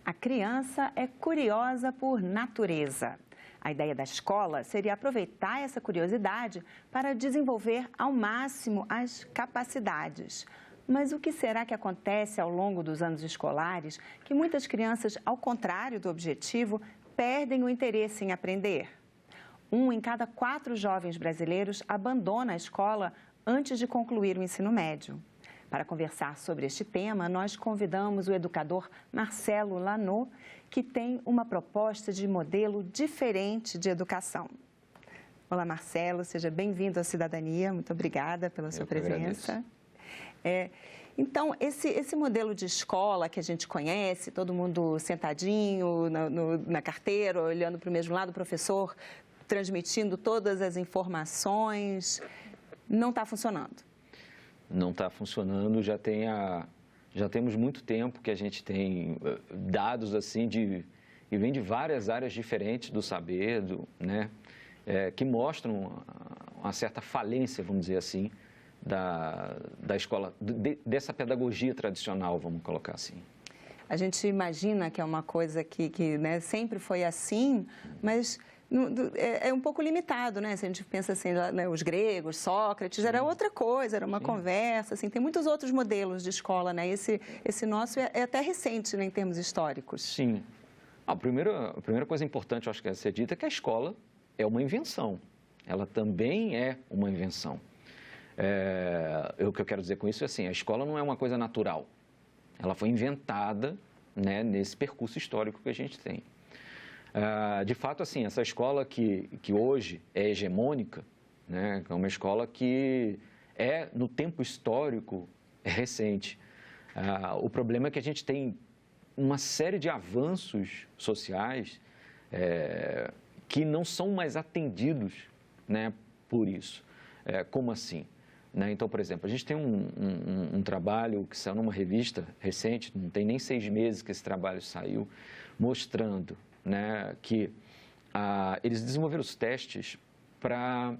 A criança é curiosa por natureza. A ideia da escola seria aproveitar essa curiosidade para desenvolver ao máximo as capacidades. Mas o que será que acontece ao longo dos anos escolares que muitas crianças, ao contrário do objetivo, perdem o interesse em aprender? 1 em cada 4 jovens brasileiros abandona a escola antes de concluir o ensino médio. Para conversar sobre este tema, nós convidamos o educador Marcelo Lanot, que tem uma proposta de modelo diferente de educação. Olá, Marcelo, seja bem-vindo à Cidadania. Muito obrigada pela sua presença. Então, esse modelo de escola que a gente conhece, todo mundo sentadinho na carteira, olhando para o mesmo lado, o professor transmitindo todas as informações, não está funcionando. Não está funcionando, já temos muito tempo que a gente tem dados assim e vem de várias áreas diferentes do saber, né, que mostram uma certa falência, vamos dizer assim, da escola, dessa pedagogia tradicional, vamos colocar assim. A gente imagina que é uma coisa que né, sempre foi assim, mas é um pouco limitado, né? Se a gente pensa assim, né, os gregos, Sócrates, era outra coisa, era uma conversa, assim, tem muitos outros modelos de escola, né? Esse nosso é até recente, né, em termos históricos. Sim. A primeira coisa importante, eu acho que é ser dita, é que a escola é uma invenção. Ela também é uma invenção. O que eu quero dizer com isso é assim, a escola não é uma coisa natural. Ela foi inventada, né, nesse percurso histórico que a gente tem. De fato, assim, essa escola que hoje é hegemônica, né, é uma escola que no tempo histórico, recente. O problema é que a gente tem uma série de avanços sociais que não são mais atendidos, né, por isso. Como assim? Né? Então, por exemplo, a gente tem um trabalho que saiu numa revista recente, não tem nem 6 meses que esse trabalho saiu, mostrando, né, que eles desenvolveram os testes para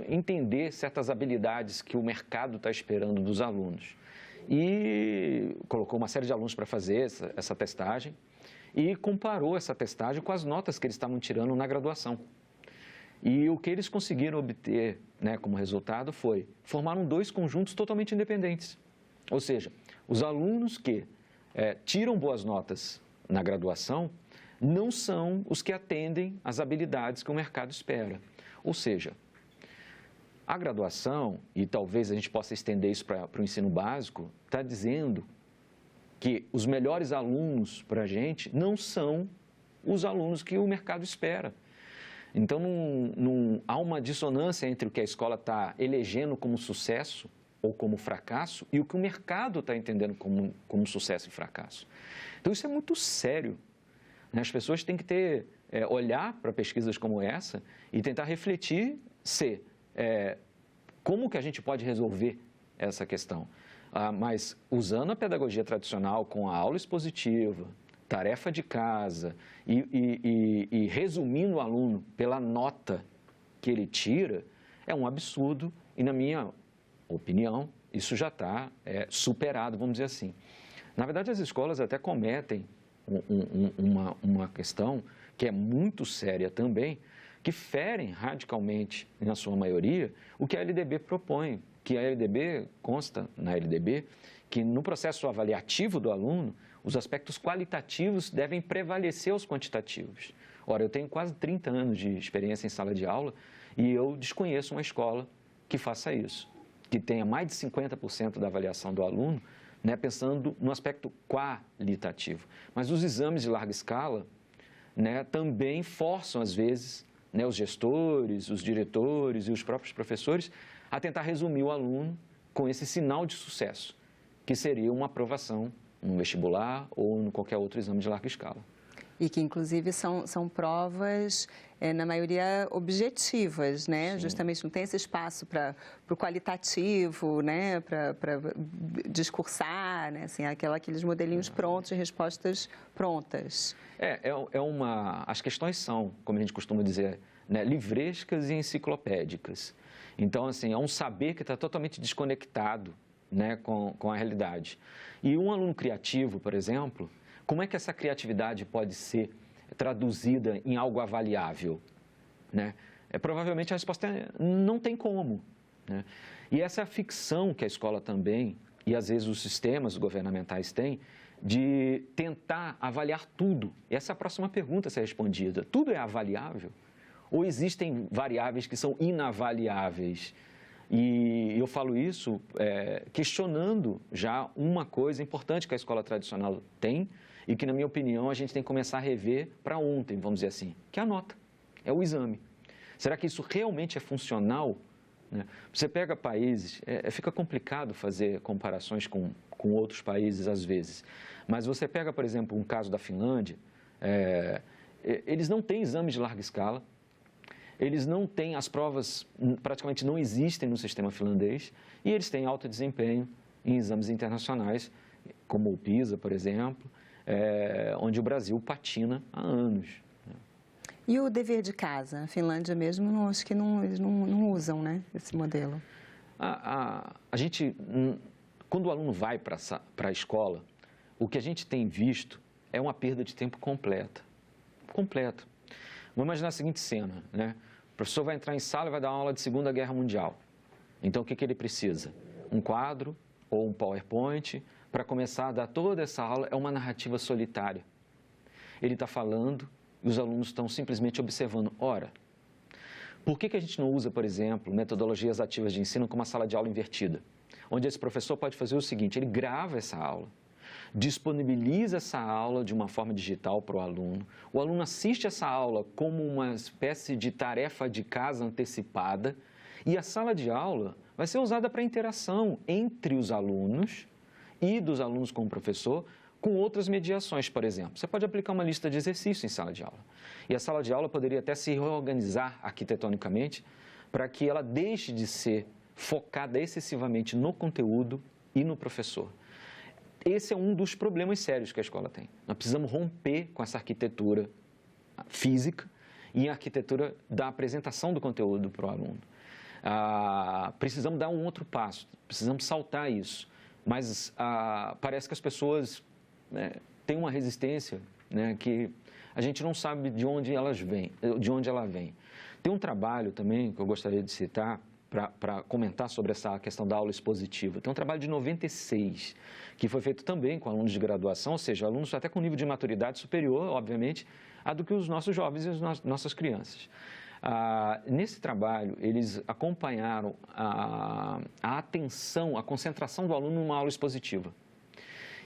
entender certas habilidades que o mercado está esperando dos alunos. E colocou uma série de alunos para fazer essa testagem e comparou essa testagem com as notas que eles estavam tirando na graduação. E o que eles conseguiram obter, né, como resultado foi, formaram 2 conjuntos totalmente independentes. Ou seja, os alunos que tiram boas notas na graduação não são os que atendem às habilidades que o mercado espera. Ou seja, a graduação, e talvez a gente possa estender isso para o ensino básico, está dizendo que os melhores alunos para a gente não são os alunos que o mercado espera. Então, há uma dissonância entre o que a escola está elegendo como sucesso ou como fracasso e o que o mercado está entendendo como sucesso e fracasso. Então, isso é muito sério. Né? As pessoas têm que olhar para pesquisas como essa e tentar refletir como que a gente pode resolver essa questão. Mas usando a pedagogia tradicional com a aula expositiva, tarefa de casa e resumindo o aluno pela nota que ele tira, é um absurdo e, na minha opinião, isso já está superado, vamos dizer assim. Na verdade, as escolas até cometem uma questão que é muito séria também, que ferem radicalmente, na sua maioria, o que a LDB propõe, que a LDB consta na LDB, que no processo avaliativo do aluno, os aspectos qualitativos devem prevalecer aos quantitativos. Ora, eu tenho quase 30 anos de experiência em sala de aula e eu desconheço uma escola que faça isso, que tenha mais de 50% da avaliação do aluno, né, pensando no aspecto qualitativo. Mas os exames de larga escala, né, também forçam, às vezes, né, os gestores, os diretores e os próprios professores a tentar resumir o aluno com esse sinal de sucesso, que seria uma aprovação no vestibular ou em qualquer outro exame de larga escala. E que, inclusive, são provas, na maioria, objetivas, né? Sim. Justamente não tem esse espaço para o qualitativo, né? Para discursar, né? Assim, aqueles modelinhos prontos, respostas prontas. As questões são, como a gente costuma dizer, né, livrescas e enciclopédicas. Então, assim, é um saber que está totalmente desconectado, né, com a realidade. E um aluno criativo, por exemplo, como é que essa criatividade pode ser traduzida em algo avaliável, né? Provavelmente a resposta é não tem como, né? E essa é a ficção que a escola também, e às vezes os sistemas governamentais têm, de tentar avaliar tudo. Essa é a próxima pergunta a ser respondida. Tudo é avaliável? Ou existem variáveis que são inavaliáveis? E eu falo isso questionando já uma coisa importante que a escola tradicional tem e que, na minha opinião, a gente tem que começar a rever para ontem, vamos dizer assim, que é a nota, é o exame. Será que isso realmente é funcional? Você pega países, fica complicado fazer comparações com outros países às vezes, mas você pega, por exemplo, um caso da Finlândia, eles não têm exames de larga escala, eles não têm, as provas praticamente não existem no sistema finlandês e eles têm alto desempenho em exames internacionais, como o PISA, por exemplo, onde o Brasil patina há anos. E o dever de casa? A Finlândia mesmo, acho que eles não usam, né, esse modelo. A gente, quando o aluno vai para a escola, o que a gente tem visto é uma perda de tempo completa. Completa. Vamos imaginar a seguinte cena, né? O professor vai entrar em sala e vai dar uma aula de Segunda Guerra Mundial. Então, o que ele precisa? Um quadro ou um PowerPoint para começar a dar toda essa aula. É uma narrativa solitária. Ele está falando e os alunos estão simplesmente observando. Ora, por que a gente não usa, por exemplo, metodologias ativas de ensino como a sala de aula invertida? Onde esse professor pode fazer o seguinte, ele grava essa aula, disponibiliza essa aula de uma forma digital para o aluno assiste essa aula como uma espécie de tarefa de casa antecipada e a sala de aula vai ser usada para interação entre os alunos e dos alunos com o professor, com outras mediações, por exemplo. Você pode aplicar uma lista de exercícios em sala de aula. E a sala de aula poderia até se reorganizar arquitetonicamente para que ela deixe de ser focada excessivamente no conteúdo e no professor. Esse é um dos problemas sérios que a escola tem. Nós precisamos romper com essa arquitetura física e a arquitetura da apresentação do conteúdo para o aluno. Precisamos dar um outro passo, precisamos saltar isso. Mas parece que as pessoas têm uma resistência, né, que a gente não sabe de onde ela vem. Tem um trabalho também que eu gostaria de citar para comentar sobre essa questão da aula expositiva. Tem um trabalho de 96, que foi feito também com alunos de graduação, ou seja, alunos até com nível de maturidade superior, obviamente, a do que os nossos jovens e as nossas crianças. Nesse trabalho, eles acompanharam a atenção, a concentração do aluno numa aula expositiva.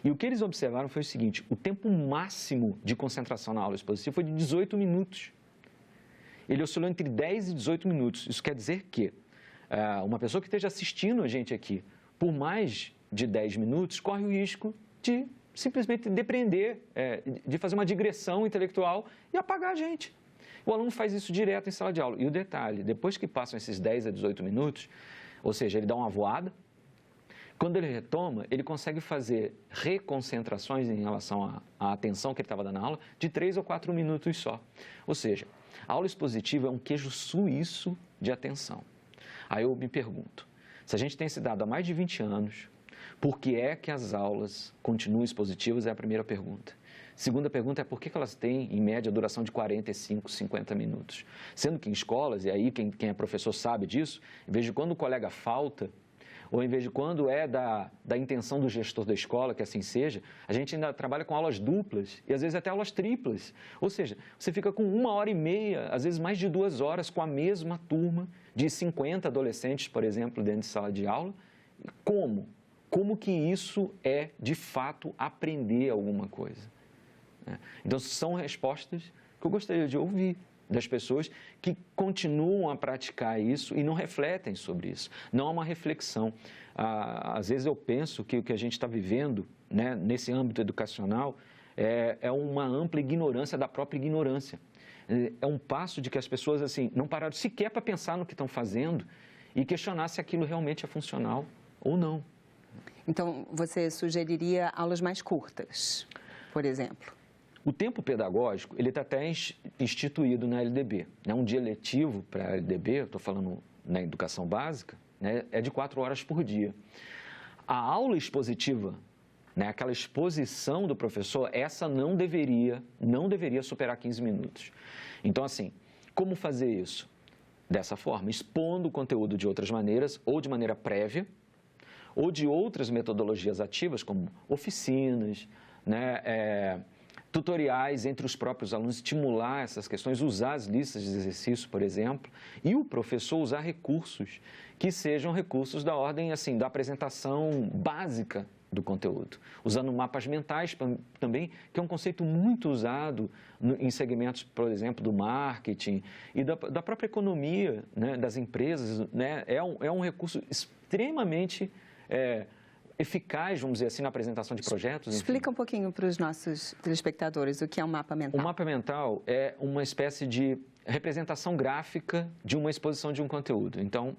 E o que eles observaram foi o seguinte, o tempo máximo de concentração na aula expositiva foi de 18 minutos. Ele oscilou entre 10 e 18 minutos. Isso quer dizer que uma pessoa que esteja assistindo a gente aqui por mais de 10 minutos corre o risco de simplesmente depreender, de fazer uma digressão intelectual e apagar a gente. O aluno faz isso direto em sala de aula. E o detalhe, depois que passam esses 10 a 18 minutos, ou seja, ele dá uma voada, quando ele retoma, ele consegue fazer reconcentrações em relação à atenção que ele estava dando na aula de 3 ou 4 minutos só. Ou seja, a aula expositiva é um queijo suíço de atenção. Aí eu me pergunto, se a gente tem esse dado há mais de 20 anos, por que é que as aulas continuam expositivas? É a primeira pergunta. Segunda pergunta é por que elas têm, em média, duração de 45, 50 minutos? Sendo que em escolas, e aí quem é professor sabe disso, em vez de quando o colega falta, ou em vez de quando é da intenção do gestor da escola, que assim seja, a gente ainda trabalha com aulas duplas e às vezes até aulas triplas. Ou seja, você fica com 1h30, às vezes mais de 2 horas com a mesma turma de 50 adolescentes, por exemplo, dentro de sala de aula. Como? Como que isso é, de fato, aprender alguma coisa? Então, são respostas que eu gostaria de ouvir das pessoas que continuam a praticar isso e não refletem sobre isso. Não há uma reflexão. Às vezes eu penso que o que a gente está vivendo, né, nesse âmbito educacional é uma ampla ignorância da própria ignorância. É um passo de que as pessoas assim, não pararam sequer para pensar no que estão fazendo e questionar se aquilo realmente é funcional ou não. Então, você sugeriria aulas mais curtas, por exemplo? O tempo pedagógico, ele está até instituído na LDB. Né? Um dia letivo para a LDB, eu estou falando na educação básica, né, é de 4 horas por dia. A aula expositiva né? Aquela exposição do professor, essa não deveria superar 15 minutos. Então, assim, como fazer isso? Dessa forma, expondo o conteúdo de outras maneiras, ou de maneira prévia, ou de outras metodologias ativas, como oficinas, né? Tutoriais entre os próprios alunos, estimular essas questões, usar as listas de exercício, por exemplo, e o professor usar recursos que sejam recursos da ordem, assim, da apresentação básica do conteúdo, usando mapas mentais também, que é um conceito muito usado em segmentos, por exemplo, do marketing e da própria economia, né, das empresas, né, é um recurso extremamente eficaz, vamos dizer assim, na apresentação de projetos. Explica um pouquinho para os nossos telespectadores o que é um mapa mental. O mapa mental é uma espécie de representação gráfica de uma exposição de um conteúdo. Então,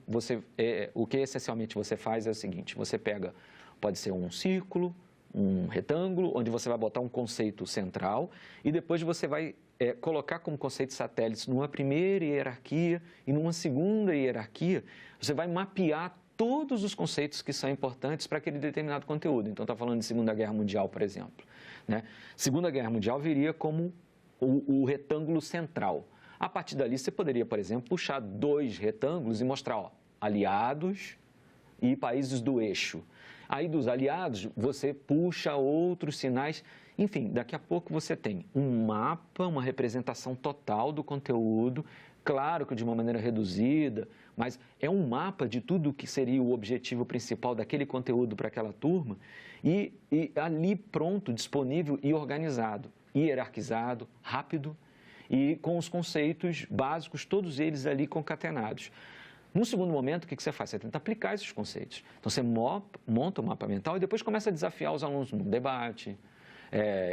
o que essencialmente você faz é o seguinte, você pega, pode ser um círculo, um retângulo, onde você vai botar um conceito central e depois você vai colocar como conceitos satélites numa primeira hierarquia e numa segunda hierarquia, você vai mapear todos os conceitos que são importantes para aquele determinado conteúdo. Então, está falando de Segunda Guerra Mundial, por exemplo, né? Segunda Guerra Mundial viria como o retângulo central. A partir dali, você poderia, por exemplo, puxar 2 retângulos e mostrar, ó, aliados e países do eixo. Aí, dos aliados, você puxa outros sinais. Enfim, daqui a pouco você tem um mapa, uma representação total do conteúdo, claro que de uma maneira reduzida, mas é um mapa de tudo que seria o objetivo principal daquele conteúdo para aquela turma e ali pronto, disponível e organizado, hierarquizado, rápido e com os conceitos básicos, todos eles ali concatenados. No segundo momento, o que você faz? Você tenta aplicar esses conceitos. Então, você monta um mapa mental e depois começa a desafiar os alunos num debate,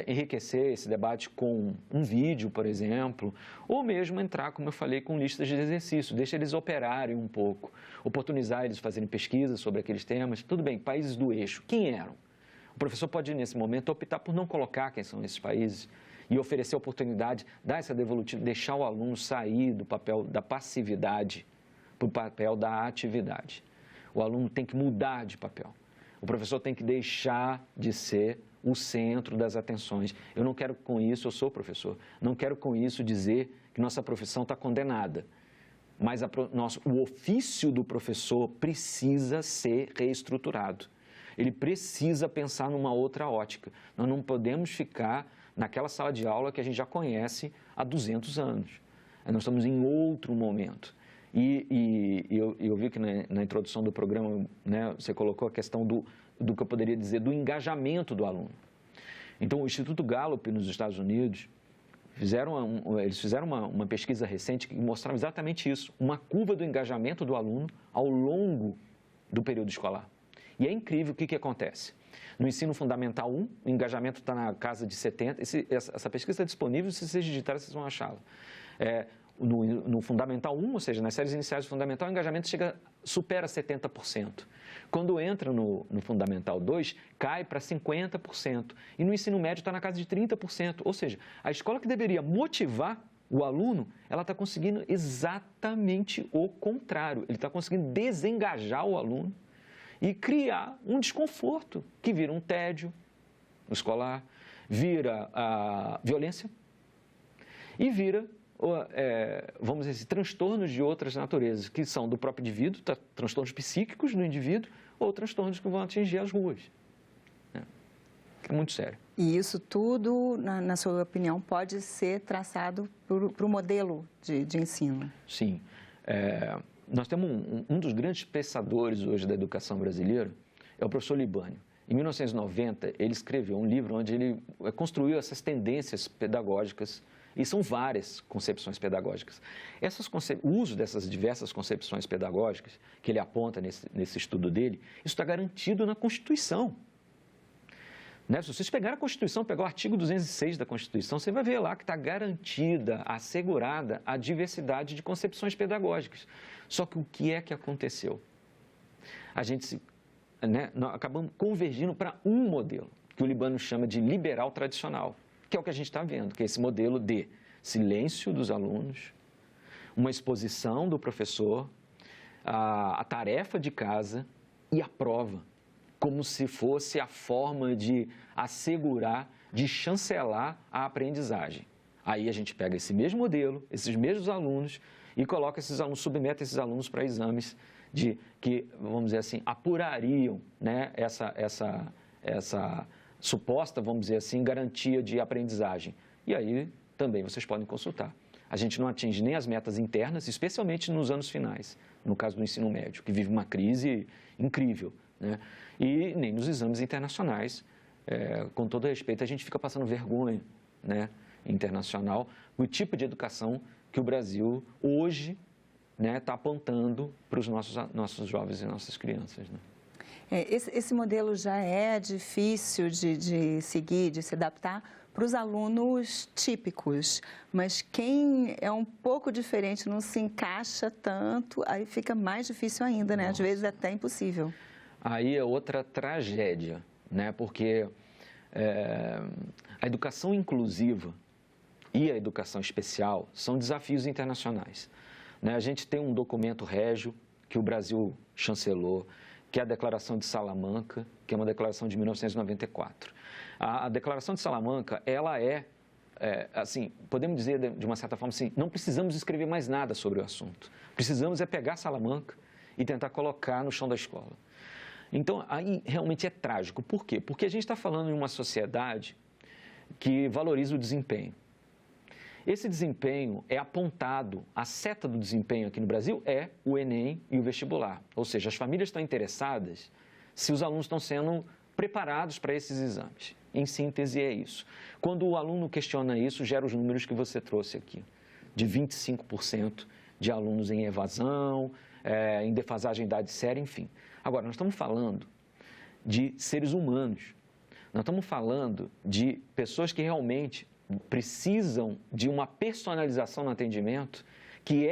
enriquecer esse debate com um vídeo, por exemplo, ou mesmo entrar, como eu falei, com listas de exercício, deixa eles operarem um pouco, oportunizar eles fazerem pesquisas sobre aqueles temas. Tudo bem, países do eixo, quem eram? O professor pode, nesse momento, optar por não colocar quem são esses países e oferecer a oportunidade, dar essa devolutiva, deixar o aluno sair do papel da passividade para o papel da atividade. O aluno tem que mudar de papel. O professor tem que deixar de ser o centro das atenções. Eu não quero com isso, eu sou professor, não quero com isso dizer que nossa profissão está condenada. Mas o ofício do professor precisa ser reestruturado. Ele precisa pensar numa outra ótica. Nós não podemos ficar naquela sala de aula que a gente já conhece há 200 anos. Nós estamos em outro momento. E eu vi que na introdução do programa, né, você colocou a questão do que eu poderia dizer do engajamento do aluno. Então, o Instituto Gallup, nos Estados Unidos, eles fizeram uma pesquisa recente que mostrava exatamente isso, uma curva do engajamento do aluno ao longo do período escolar. E é incrível o que acontece. No ensino fundamental 1, o engajamento está na casa de 70%, essa pesquisa está disponível, se vocês digitarem, vocês vão achá-la. No Fundamental 1, ou seja, nas séries iniciais do Fundamental, o engajamento supera 70%. Quando entra no Fundamental 2, cai para 50%. E no ensino médio está na casa de 30%. Ou seja, a escola que deveria motivar o aluno, ela está conseguindo exatamente o contrário. Ele está conseguindo desengajar o aluno e criar um desconforto, que vira um tédio escolar, vira a violência e vira vamos dizer assim, transtornos de outras naturezas, que são do próprio indivíduo, transtornos psíquicos do indivíduo, ou transtornos que vão atingir as ruas. É muito sério. E isso tudo, na sua opinião, pode ser traçado para o modelo de ensino? Sim. Nós temos um dos grandes pensadores hoje da educação brasileira, é o professor Libânio. Em 1990, ele escreveu um livro onde ele construiu essas tendências pedagógicas. E são várias concepções pedagógicas. O uso dessas diversas concepções pedagógicas que ele aponta nesse estudo dele, isso está garantido na Constituição. Né? Se vocês pegarem a Constituição, pegar o artigo 206 da Constituição, você vai ver lá que está garantida, assegurada a diversidade de concepções pedagógicas. Só que o que é que aconteceu? Nós acabamos convergindo para um modelo, que o Libânio chama de liberal tradicional, que é o que a gente está vendo, que é esse modelo de silêncio dos alunos, uma exposição do professor, a tarefa de casa e a prova, como se fosse a forma de assegurar, de chancelar a aprendizagem. Aí a gente pega esse mesmo modelo, esses mesmos alunos e coloca esses alunos, submete esses alunos para exames que, vamos dizer assim, apurariam, né, essa suposta, vamos dizer assim, garantia de aprendizagem. E aí também vocês podem consultar. A gente não atinge nem as metas internas, especialmente nos anos finais, no caso do ensino médio, que vive uma crise incrível, né? E nem nos exames internacionais. Com todo respeito, a gente fica passando vergonha, né, internacional, o tipo de educação que o Brasil hoje, né, está apontando para os nossos jovens e nossas crianças, né? Esse modelo já é difícil de seguir, de se adaptar para os alunos típicos, mas quem é um pouco diferente, não se encaixa tanto, aí fica mais difícil ainda, né? Às vezes até impossível. Aí é outra tragédia, né? Porque a educação inclusiva e a educação especial são desafios internacionais, né? A gente tem um documento régio que o Brasil chancelou, que é a Declaração de Salamanca, que é uma declaração de 1994. A Declaração de Salamanca, ela assim, podemos dizer de uma certa forma assim, não precisamos escrever mais nada sobre o assunto. Precisamos pegar Salamanca e tentar colocar no chão da escola. Então, aí realmente é trágico. Por quê? Porque a gente está falando de uma sociedade que valoriza o desempenho. Esse desempenho é apontado, a seta do desempenho aqui no Brasil é o Enem e o vestibular. Ou seja, as famílias estão interessadas se os alunos estão sendo preparados para esses exames. Em síntese, é isso. Quando o aluno questiona isso, gera os números que você trouxe aqui, de 25% de alunos em evasão, em defasagem de idade séria, enfim. Agora, nós estamos falando de seres humanos, nós estamos falando de pessoas que realmente precisam de uma personalização no atendimento que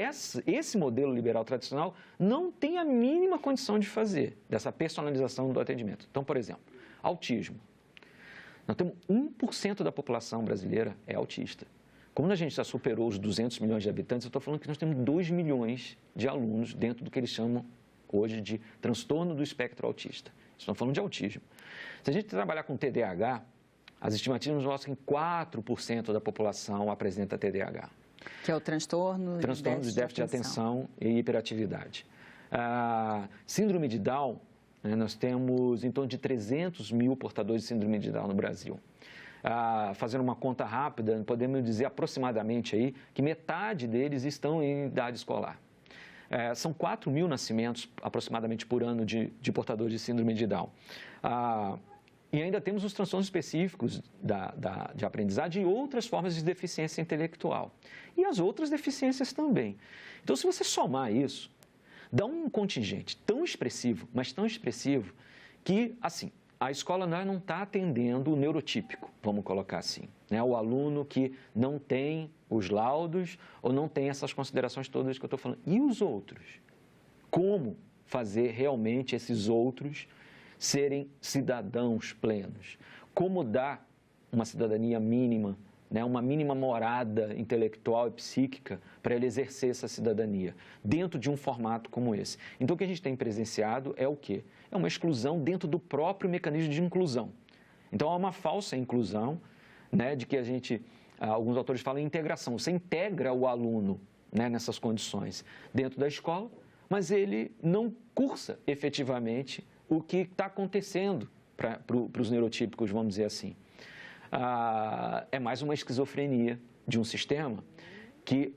esse modelo liberal tradicional não tem a mínima condição de fazer, dessa personalização do atendimento. Então, por exemplo, autismo. Nós temos 1% da população brasileira é autista. Como a gente já superou os 200 milhões de habitantes, eu estou falando que nós temos 2 milhões de alunos dentro do que eles chamam hoje de transtorno do espectro autista. Estamos falando de autismo. Se a gente trabalhar com TDAH, as estimativas mostram que 4% da população apresenta TDAH. Que é o transtorno de déficit de atenção e hiperatividade. Síndrome de Down, né, nós temos em torno de 300 mil portadores de síndrome de Down no Brasil. Fazendo uma conta rápida, podemos dizer aproximadamente aí que metade deles estão em idade escolar. São 4 mil nascimentos aproximadamente por ano de portadores de síndrome de Down. E ainda temos os transtornos específicos de aprendizagem e outras formas de deficiência intelectual. E as outras deficiências também. Então, se você somar isso, dá um contingente tão expressivo, mas tão expressivo, que, assim, a escola não está atendendo o neurotípico, vamos colocar assim, né? O aluno que não tem os laudos ou não tem essas considerações todas que eu estou falando. E os outros? Como fazer realmente esses outros serem cidadãos plenos? Como dar uma cidadania mínima, né, uma mínima morada intelectual e psíquica para ele exercer essa cidadania dentro de um formato como esse? Então, o que a gente tem presenciado é o quê? É uma exclusão dentro do próprio mecanismo de inclusão. Então, há uma falsa inclusão, né, de que alguns autores falam em integração. Você integra o aluno, né, nessas condições dentro da escola, mas ele não cursa efetivamente o que está acontecendo para os neurotípicos, vamos dizer assim. É mais uma esquizofrenia de um sistema que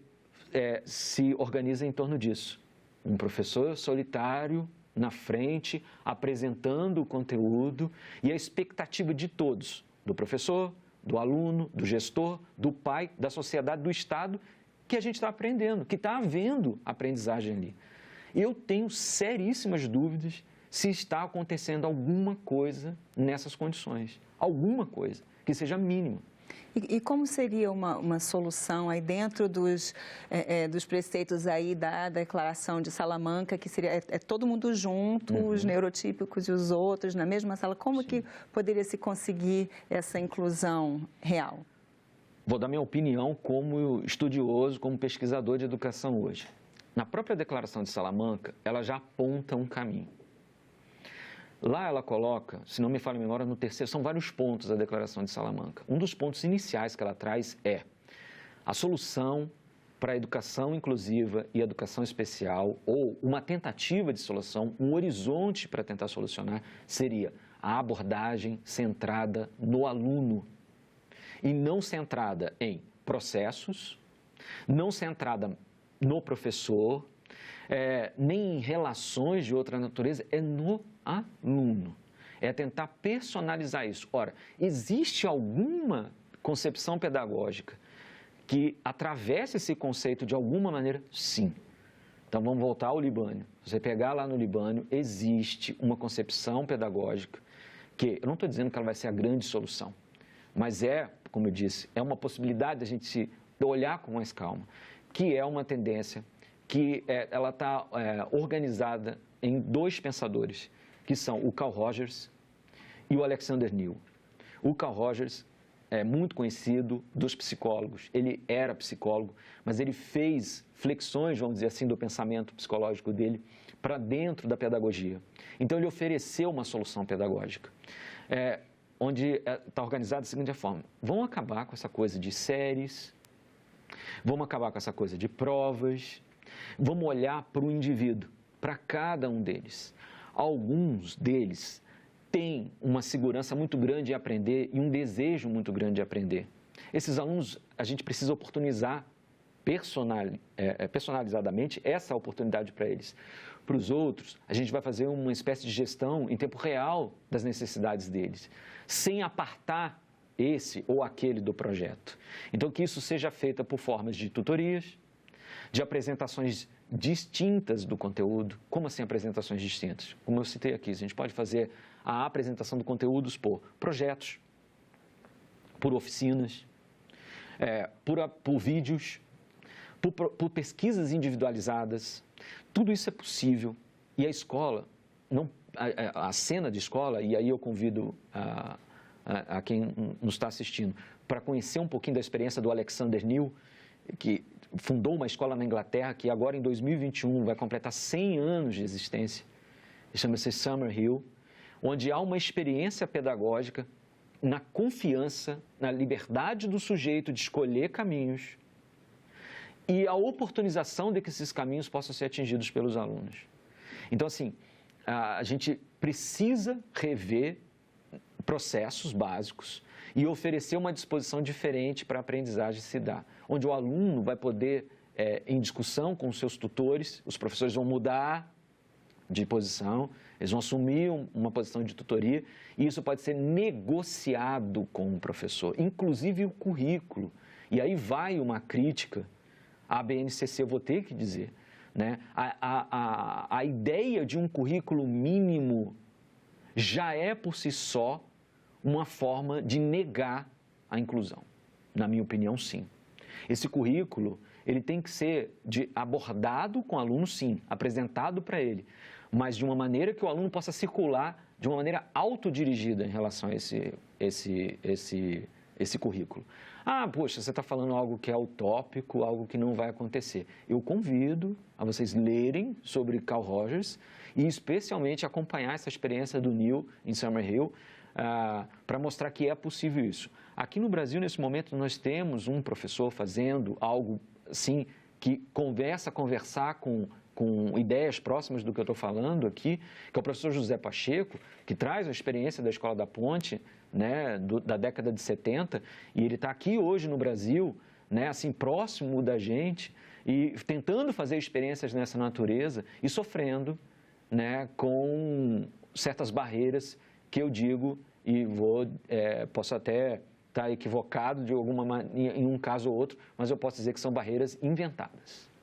se organiza em torno disso. Um professor solitário na frente, apresentando o conteúdo e a expectativa de todos, do professor, do aluno, do gestor, do pai, da sociedade, do Estado, que a gente está aprendendo, que está havendo aprendizagem ali. Eu tenho seríssimas dúvidas se está acontecendo alguma coisa nessas condições, alguma coisa, que seja mínima. E como seria uma solução aí dentro dos preceitos aí da Declaração de Salamanca, que seria todo mundo junto, os neurotípicos e os outros na mesma sala? Como Sim. que poderia se conseguir essa inclusão real? Vou dar minha opinião como estudioso, como pesquisador de educação hoje. Na própria Declaração de Salamanca, ela já aponta um caminho. Lá ela coloca, se não me falha a memória, no terceiro, são vários pontos da Declaração de Salamanca. Um dos pontos iniciais que ela traz é a solução para a educação inclusiva e educação especial, ou uma tentativa de solução, um horizonte para tentar solucionar, seria a abordagem centrada no aluno e não centrada em processos, não centrada no professor, nem em relações de outra natureza, é no aluno. É tentar personalizar isso. Ora, existe alguma concepção pedagógica que atravesse esse conceito de alguma maneira? Sim. Então, vamos voltar ao Libânio. Você pegar lá no Libânio, existe uma concepção pedagógica que, eu não estou dizendo que ela vai ser a grande solução, mas como eu disse, é uma possibilidade de a gente olhar com mais calma, que é uma tendência que ela está organizada em dois pensadores, que são o Carl Rogers e o Alexander Neal. O Carl Rogers é muito conhecido dos psicólogos, ele era psicólogo, mas ele fez flexões, vamos dizer assim, do pensamento psicológico dele para dentro da pedagogia. Então, ele ofereceu uma solução pedagógica, onde está organizado da seguinte forma: vamos acabar com essa coisa de séries, vamos acabar com essa coisa de provas, vamos olhar para o indivíduo, para cada um deles. Alguns deles têm uma segurança muito grande em aprender e um desejo muito grande de aprender. Esses alunos, a gente precisa oportunizar personalizadamente essa oportunidade para eles. Para os outros, a gente vai fazer uma espécie de gestão em tempo real das necessidades deles, sem apartar esse ou aquele do projeto. Então, que isso seja feito por formas de tutorias, de apresentações distintas do conteúdo. Como assim apresentações distintas? Como eu citei aqui, a gente pode fazer a apresentação do conteúdo por projetos, por oficinas, por vídeos, por pesquisas individualizadas. Tudo isso é possível e a escola, a cena de escola, e aí eu convido a quem nos está assistindo para conhecer um pouquinho da experiência do Alexander Neal, que fundou uma escola na Inglaterra que agora em 2021 vai completar 100 anos de existência, chama-se Summerhill, onde há uma experiência pedagógica na confiança, na liberdade do sujeito de escolher caminhos e a oportunização de que esses caminhos possam ser atingidos pelos alunos. Então, assim, a gente precisa rever processos básicos e oferecer uma disposição diferente para a aprendizagem se dar, onde o aluno vai poder, em discussão com os seus tutores, os professores vão mudar de posição, eles vão assumir uma posição de tutoria e isso pode ser negociado com o professor, inclusive o currículo. E aí vai uma crítica à BNCC, eu vou ter que dizer, né? A ideia de um currículo mínimo já é, por si só, uma forma de negar a inclusão. Na minha opinião, sim. Esse currículo, ele tem que ser abordado com o aluno, sim, apresentado para ele, mas de uma maneira que o aluno possa circular de uma maneira autodirigida em relação a esse currículo. Ah, poxa, você está falando algo que é utópico, algo que não vai acontecer. Eu convido a vocês lerem sobre Carl Rogers e especialmente acompanhar essa experiência do Neal em Summerhill para mostrar que é possível isso. Aqui no Brasil, nesse momento, nós temos um professor fazendo algo assim que conversar com ideias próximas do que eu estou falando aqui, que é o professor José Pacheco, que traz a experiência da Escola da Ponte, né, da década de 70, e ele está aqui hoje no Brasil, né, assim, próximo da gente, e tentando fazer experiências nessa natureza e sofrendo, né, com certas barreiras que eu digo, e posso até estar equivocado de alguma maneira em um caso ou outro, mas eu posso dizer que são barreiras inventadas.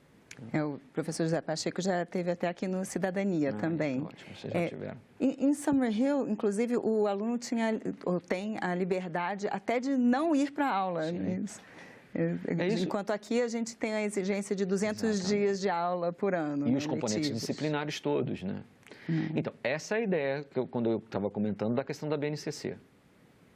O professor José Pacheco já esteve até aqui no Cidadania também. Ótimo, vocês já tiveram. Em Summerhill, inclusive, tem a liberdade até de não ir para a aula. Isso. Enquanto aqui a gente tem a exigência de 200 dias de aula por ano. E os componentes disciplinares todos, né? Então, essa é a ideia, quando eu estava comentando, da questão da BNCC,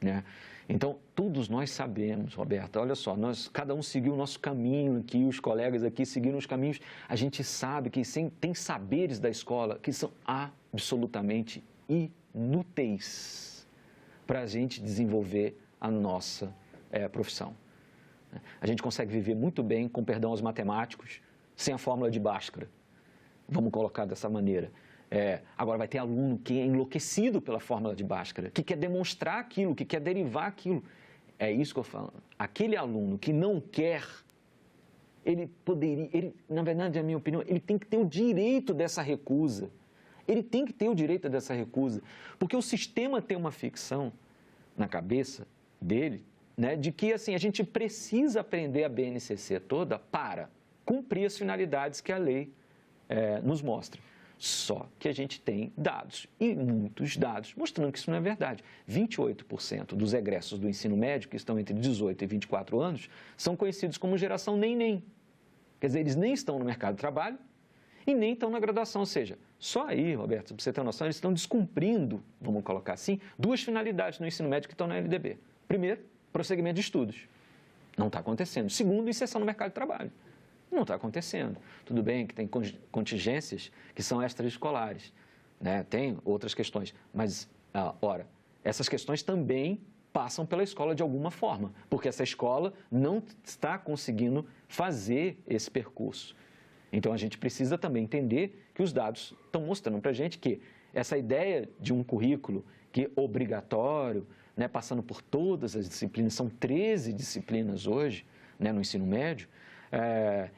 né? Então, todos nós sabemos, Roberta, olha só, cada um seguiu o nosso caminho aqui, os colegas aqui seguiram os caminhos, a gente sabe que tem saberes da escola que são absolutamente núteis para a gente desenvolver a nossa profissão. A gente consegue viver muito bem, com perdão aos matemáticos, sem a fórmula de Bhaskara. Vamos colocar dessa maneira. Agora vai ter aluno que é enlouquecido pela fórmula de Bhaskara, que quer demonstrar aquilo, que quer derivar aquilo. É isso que eu falo. Aquele aluno que não quer, na verdade, na minha opinião, ele tem que ter o direito dessa recusa. Ele tem que ter o direito dessa recusa, porque o sistema tem uma ficção na cabeça dele, né, de que assim, a gente precisa aprender a BNCC toda para cumprir as finalidades que a lei nos mostra. Só que a gente tem dados, e muitos dados, mostrando que isso não é verdade. 28% dos egressos do ensino médio, que estão entre 18 e 24 anos, são conhecidos como geração nem. Quer dizer, eles nem estão no mercado de trabalho e nem estão na graduação. Ou seja, só aí, Roberto, para você ter uma noção, eles estão descumprindo, vamos colocar assim, duas finalidades no ensino médio que estão na LDB. Primeiro, prosseguimento de estudos. Não está acontecendo. Segundo, inserção no mercado de trabalho. Não está acontecendo. Tudo bem que tem contingências que são extraescolares, né? Tem outras questões, mas, ora, essas questões também passam pela escola de alguma forma, porque essa escola não está conseguindo fazer esse percurso. Então, a gente precisa também entender que os dados estão mostrando para a gente que essa ideia de um currículo que é obrigatório, né, passando por todas as disciplinas, são 13 disciplinas hoje, né, no ensino médio,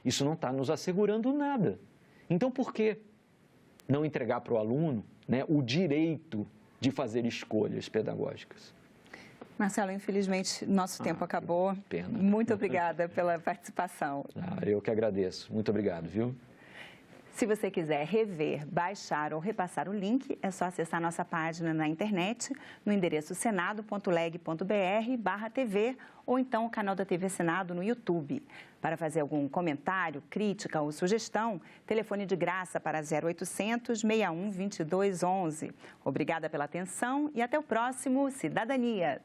isso não está nos assegurando nada. Então, por que não entregar para o aluno, né, o direito de fazer escolhas pedagógicas? Marcelo, infelizmente, nosso tempo acabou. Pena. Muito obrigada pela participação. Eu que agradeço. Muito obrigado, viu? Se você quiser rever, baixar ou repassar o link, é só acessar nossa página na internet, no endereço senado.leg.br/TV ou então o canal da TV Senado no YouTube. Para fazer algum comentário, crítica ou sugestão, telefone de graça para 0800 61 22 11. Obrigada pela atenção e até o próximo Cidadania.